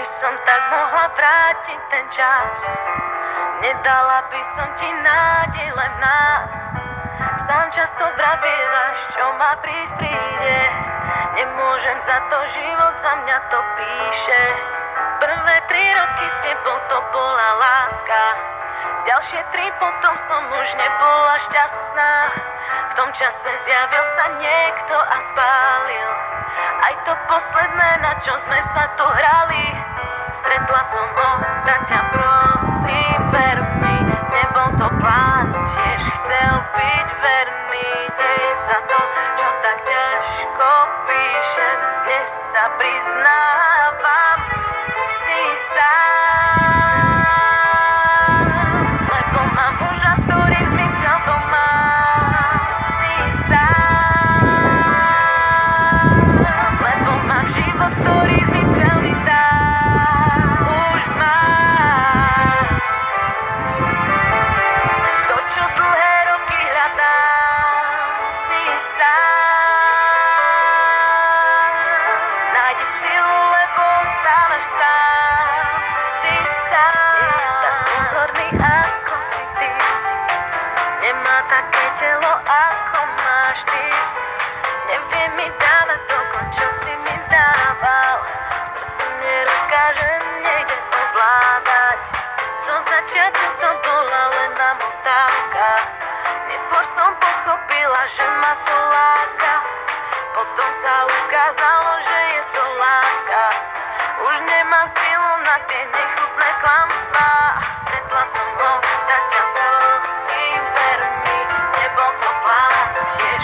by som tak mohla vrátiť ten čas, nedala by som ti nádej len v nás. Sám často vravievaš, čo má prísť príde, nemôžem za to, život za mňa to píše. Prvé 3 roky s tebou to bola láska, ďalšie 3 potom som už nebola šťastná. V tom čase zjavil sa niekto a spálil aj to posledné, na čo sme sa tu hrali. Stretla som ho, tak ťa prosím, ver mi, nebol to plán, tiež chcel byť verný. Deje sa to, čo tak ťažko píšem, dnes sa priznávam, si sám, lebo mám muža, s ktorým zmysel to má. Si sám, lebo mám život, ktorý zmysel mi dá. Už mám to, čo dlhé roky hľadám. Si sám, nájdi silu, lebo ostávaš sám. Si sám, je tak pozorný, ako si ty, nemá také telo, ako máš ty. Nevie mi dávať toľko, čo si mi dával, srdcu nerozkážem, nejde ovládať. Zo začiatku to bola len namotávka, neskôr som pochopila, že ma to láka. Potom sa ukázalo, že je to láska, už nemám silu na tie nechutné klamstvá. Stretla som ho, tak ťa prosím, ver mi, nebol to plán, tiež